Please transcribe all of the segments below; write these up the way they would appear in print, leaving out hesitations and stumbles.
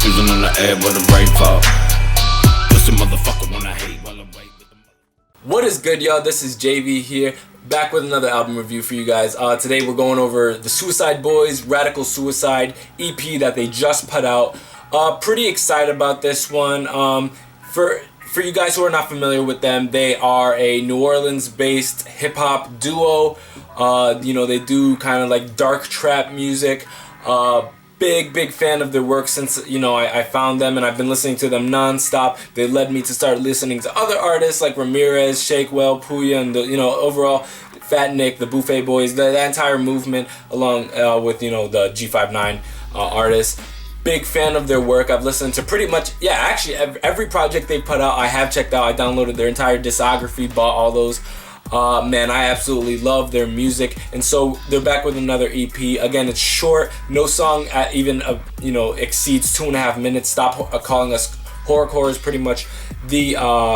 confusion on the air, but the rain fall. Pussy motherfucker when I hate while I wait with the What is good, y'all? This is JV here, back with another album review for you guys. Today we're going over the Suicide Boys Radical Suicide EP that they just put out. Pretty excited about this one. For you guys who are not familiar with them, they are a New Orleans-based hip-hop duo. They do kind of like dark trap music. Big fan of their work since I found them, and I've been listening to them non-stop. They led me to start listening to other artists like Ramirez, Shakewell, Puya, and overall Fat Nick, the Buffet Boys, the entire movement, along with the G59 artists. Big fan of their work. I've listened to pretty much actually every project they put out I have checked out. I downloaded their entire discography, bought all those. Man, I absolutely love their music, and so they're back with another EP. Again, it's short. No song at even exceeds 2.5 minutes. Stop calling us horrorcore is pretty much the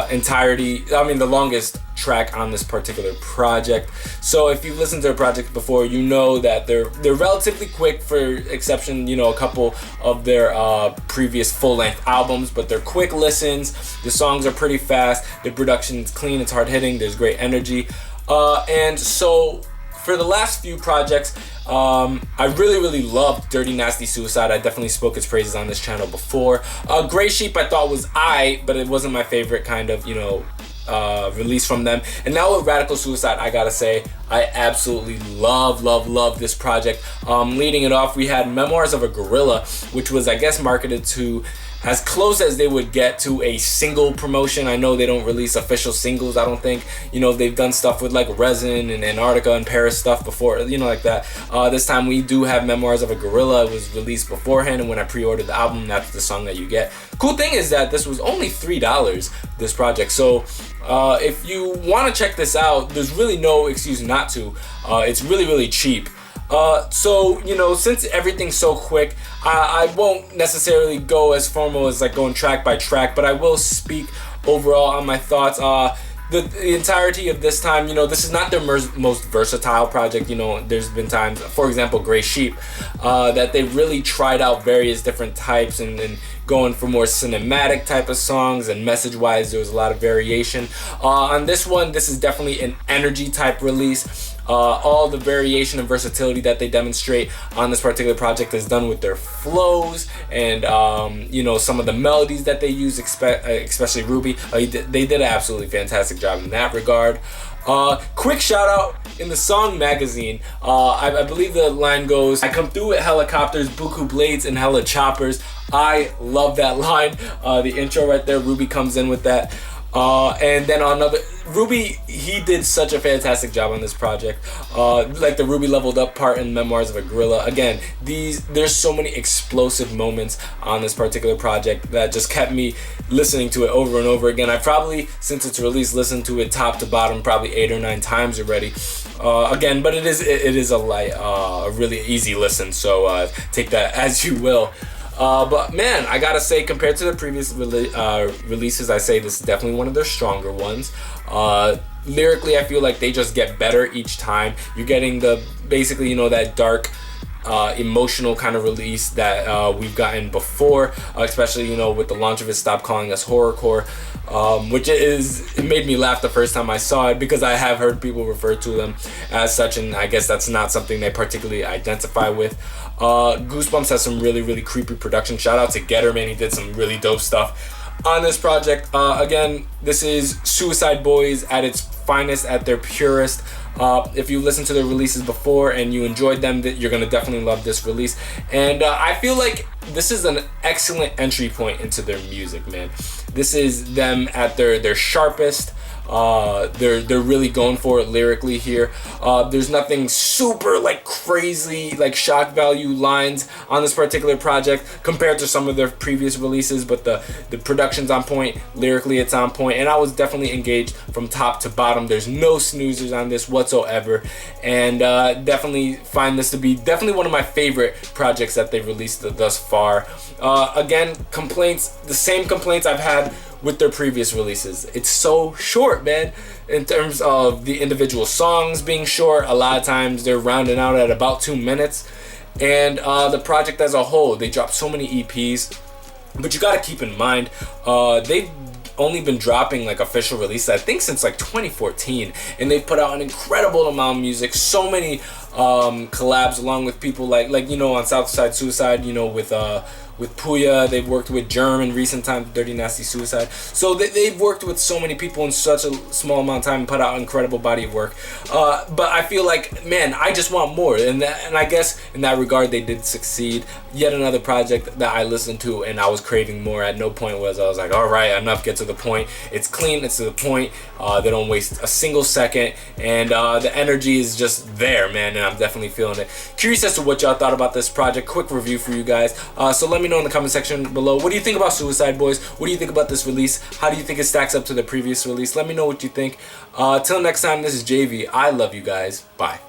entirety. I mean, the longest track on this particular project. So if you've listened to a project before, you know that they're relatively quick, for exception a couple of their previous full-length albums, but they're quick listens. The songs are pretty fast. The production's clean. It's hard-hitting. There's great energy. And so for the last few projects, I really loved Dirty Nasty Suicide. I definitely spoke its praises on this channel before. Gray Sheep I thought was but it wasn't my favorite kind of release from them. And now with Radical Suicide, I gotta say I absolutely love this project. Leading it off, we had Memoirs of a Gorilla, which was, I guess, marketed to as close as they would get to a single promotion. I know they don't release official singles, I don't think. They've done stuff with like Resin and Antarctica and Paris stuff before, like that. This time we do have Memoirs of a Gorilla. It was released beforehand, and when I pre-ordered the album, that's the song that you get. Cool thing is that this was only $3, this project. So if you want to check this out, there's really no excuse not to. It's really cheap. Since everything's so quick, I won't necessarily go as formal as like going track by track, but I will speak overall on my thoughts. The entirety of this time, this is not their most versatile project. There's been times, for example, Gray Sheep, that they've really tried out various different types and going for more cinematic type of songs, and message-wise, there was a lot of variation. On this one, this is definitely an energy type release. All the variation and versatility that they demonstrate on this particular project is done with their flows and some of the melodies that they use, especially Ruby. They did an absolutely fantastic job in that regard. Quick shout out in the song Magazine. I believe the line goes, "I come through with helicopters, buku blades, and hella choppers." I love that line. The intro right there, Ruby comes in with that. And then Ruby, he did such a fantastic job on this project. Like the Ruby leveled up part in Memoirs of a Gorilla. Again, there's so many explosive moments on this particular project that just kept me listening to it over and over again. I probably, since its release, listened to it top to bottom probably 8 or 9 times already. Again, but it is a really easy listen. So take that as you will. But man, I gotta say, compared to the previous releases, I say this is definitely one of their stronger ones. Lyrically, I feel like they just get better each time. You're getting that dark, emotional kind of release that we've gotten before, especially with the launch of it, Stop Calling Us Horrorcore, which it made me laugh the first time I saw it, because I have heard people refer to them as such, and I guess that's not something they particularly identify with. Goosebumps has some really creepy production. Shout out to Getter, man, he did some really dope stuff on this project. Again, this is Suicide Boys at its finest, at their purest. If you listened to their releases before and you enjoyed them, you're gonna definitely love this release. And I feel like this is an excellent entry point into their music, man. This is them at their sharpest. They're really going for it lyrically here. There's nothing super like crazy like shock value lines on this particular project compared to some of their previous releases, but the production's on point, lyrically it's on point, and I was definitely engaged from top to bottom. There's no snoozers on this whatsoever, and definitely find this to be definitely one of my favorite projects that they've released thus far. Again, the same complaints I've had with their previous releases. It's so short, man. In terms of the individual songs being short, a lot of times they're rounding out at about 2 minutes. And the project as a whole, they dropped so many EPs. But you gotta keep in mind, they've only been dropping like official releases, I think, since like 2014, and they've put out an incredible amount of music. So many collabs along with people like you know, on Southside Suicide, you know, with Puya. They've worked with Germ in recent times, Dirty Nasty Suicide. So they've worked with so many people in such a small amount of time and put out an incredible body of work. But I feel like, man, I just want more. And I guess in that regard, they did succeed. Yet another project that I listened to and I was craving more. At no point was I was like, all right, enough, get to the point. It's clean, it's to the point. They don't waste a single second. And the energy is just there, man. And I'm definitely feeling it. Curious as to what y'all thought about this project. Quick review for you guys. So let me know in the comment section below. What do you think about Suicide Boys? What do you think about this release? How do you think it stacks up to the previous release? Let me know what you think. Till next time, this is JV. I love you guys. Bye.